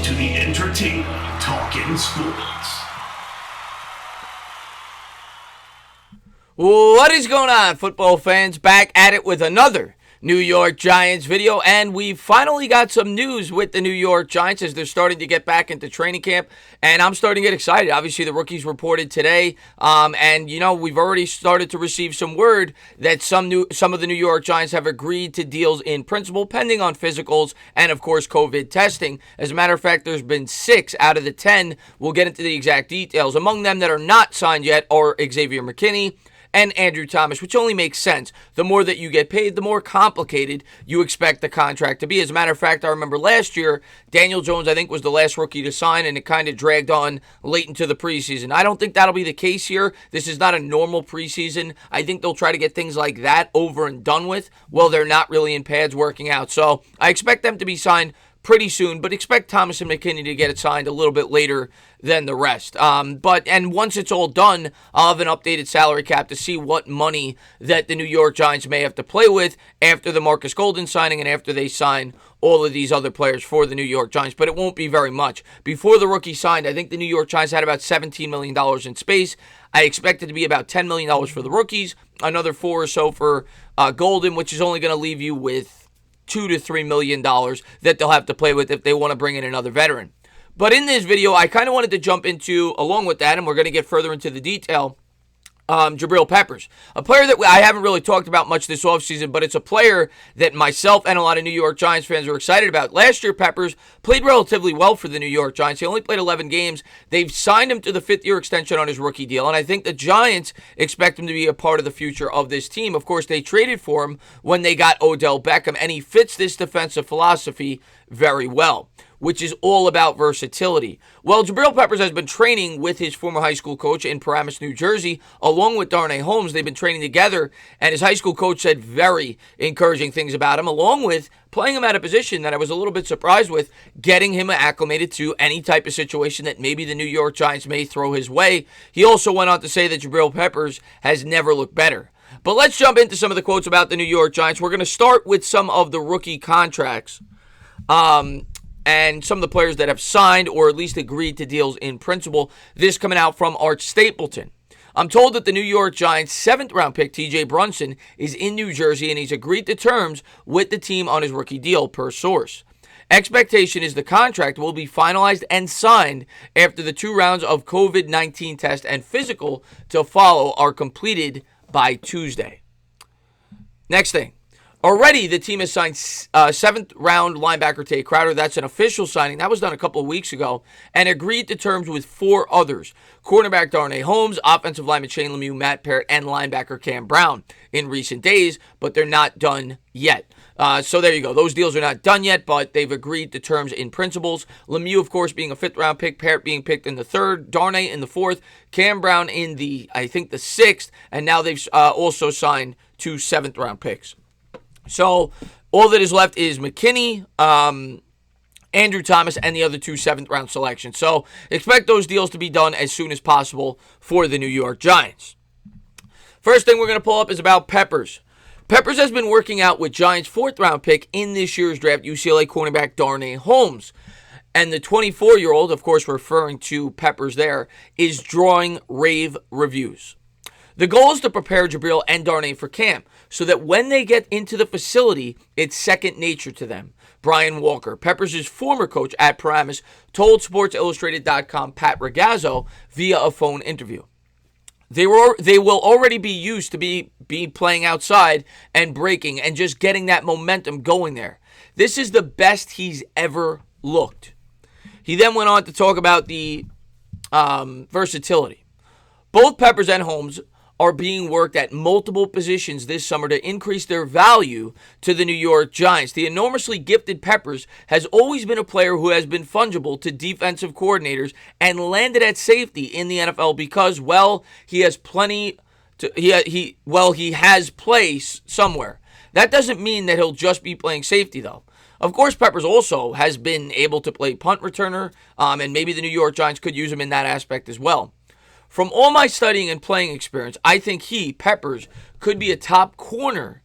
to the entertaining Talkin' Sports. What is going on, football fans? Back at it with another New York Giants video, and we finally got some news with the New York Giants as they're starting to get back into training camp, and I'm starting to get excited. Obviously, the rookies reported today, and we've already started to receive some word that some of the New York Giants have agreed to deals in principle, pending on physicals and, of course, COVID testing. As a matter of fact, there's been 6 out of the 10. We'll get into the exact details. Among them that are not signed yet are Xavier McKinney and Andrew Thomas, which only makes sense. The more that you get paid, the more complicated you expect the contract to be. As a matter of fact, I remember last year, Daniel Jones, I think, was the last rookie to sign, and it kind of dragged on late into the preseason. I don't think that'll be the case here. This is not a normal preseason. I think they'll try to get things like that over and done with. Well, they're not really in pads working out. So I expect them to be signed pretty soon, but expect Thomas and McKinney to get it signed a little bit later than the rest. And once it's all done, I'll have an updated salary cap to see what money that the New York Giants may have to play with after the Marcus Golden signing and after they sign all of these other players for the New York Giants, but it won't be very much. Before the rookie signed, I think the New York Giants had about $17 million in space. I expect it to be about $10 million for the rookies, another 4 or so for Golden, which is only going to leave you with $2 to $3 million that they'll have to play with if they want to bring in another veteran. But in this video, I kind of wanted to jump into, along with that, and we're going to get further into the detail, Jabrill Peppers, a player that I haven't really talked about much this offseason, but it's a player that myself and a lot of New York Giants fans are excited about. Last year, Peppers played relatively well for the New York Giants. He only played 11 games. They've signed him to the 5th-year extension on his rookie deal, and I think the Giants expect him to be a part of the future of this team. Of course, they traded for him when they got Odell Beckham, and he fits this defensive philosophy very well, which is all about versatility. Well, Jabrill Peppers has been training with his former high school coach in Paramus, New Jersey, along with Darnay Holmes. They've been training together, and his high school coach said very encouraging things about him, along with playing him at a position that I was a little bit surprised with, getting him acclimated to any type of situation that maybe the New York Giants may throw his way. He also went on to say that Jabrill Peppers has never looked better. But let's jump into some of the quotes about the New York Giants. We're going to start with some of the rookie contracts. And some of the players that have signed or at least agreed to deals in principle. This coming out from Art Stapleton. I'm told that the New York Giants' 7th-round pick, TJ Brunson, is in New Jersey, and he's agreed to terms with the team on his rookie deal, per source. Expectation is the contract will be finalized and signed after the 2 rounds of COVID-19 test and physical to follow are completed by Tuesday. Next thing. Already, the team has signed 7th-round linebacker Tate Crowder. That's an official signing. That was done a couple of weeks ago. And agreed to terms with 4 others. Cornerback Darnay Holmes, offensive lineman Shane Lemieux, Matt Parrott, and linebacker Cam Brown in recent days. But they're not done yet. So there you go. Those deals are not done yet, but they've agreed to terms in principles. Lemieux, of course, being a 5th-round pick. Parrott being picked in the 3rd. Darnay in the 4th. Cam Brown in the 6th. And now they've also signed 2 7th-round picks. So all that is left is McKinney, Andrew Thomas, and the other 2 7th-round selections. So expect those deals to be done as soon as possible for the New York Giants. First thing we're going to pull up is about Peppers. Peppers has been working out with Giants' 4th-round pick in this year's draft, UCLA cornerback Darnay Holmes. And the 24-year-old, of course referring to Peppers there, is drawing rave reviews. The goal is to prepare Jabrill and Darnay for camp so that when they get into the facility, it's second nature to them. Brian Walker, Peppers' former coach at Paramus, told SportsIllustrated.com Pat Ragazzo via a phone interview. They will already be used to be playing outside and breaking and just getting that momentum going there. This is the best he's ever looked. He then went on to talk about the versatility. Both Peppers and Holmes are being worked at multiple positions this summer to increase their value to the New York Giants. The enormously gifted Peppers has always been a player who has been fungible to defensive coordinators and landed at safety in the NFL because, well, he has place somewhere. That doesn't mean that he'll just be playing safety, though. Of course, Peppers also has been able to play punt returner, and maybe the New York Giants could use him in that aspect as well. From all my studying and playing experience, I think Peppers, could be a top corner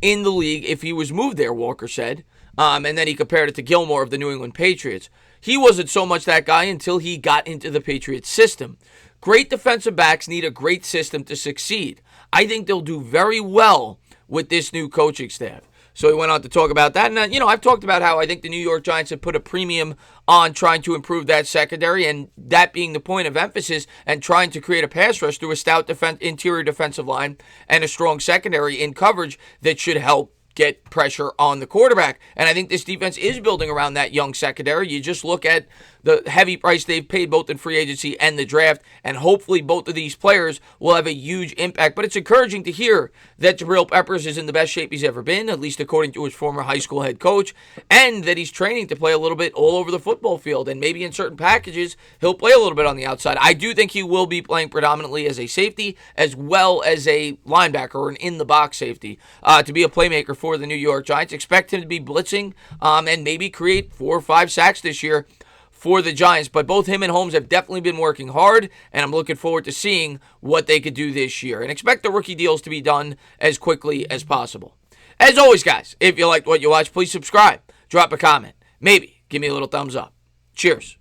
in the league if he was moved there, Walker said. And then he compared it to Gilmore of the New England Patriots. He wasn't so much that guy until he got into the Patriots system. Great defensive backs need a great system to succeed. I think they'll do very well with this new coaching staff. So he went on to talk about that. And, I've talked about how I think the New York Giants have put a premium on trying to improve that secondary, and that being the point of emphasis, and trying to create a pass rush through a stout interior defensive line and a strong secondary in coverage that should help get pressure on the quarterback. And I think this defense is building around that young secondary. You just look at the heavy price they've paid both in free agency and the draft, and hopefully both of these players will have a huge impact. But it's encouraging to hear that Jabrill Peppers is in the best shape he's ever been, at least according to his former high school head coach, and that he's training to play a little bit all over the football field, and maybe in certain packages he'll play a little bit on the outside. I do think he will be playing predominantly as a safety as well as a linebacker or an in-the-box safety to be a playmaker for the New York Giants. Expect him to be blitzing and maybe create 4 or 5 sacks this year for the Giants. But both him and Holmes have definitely been working hard, and I'm looking forward to seeing what they could do this year. And expect the rookie deals to be done as quickly as possible. As always, guys, if you liked what you watched, please subscribe, drop a comment, maybe give me a little thumbs up. Cheers.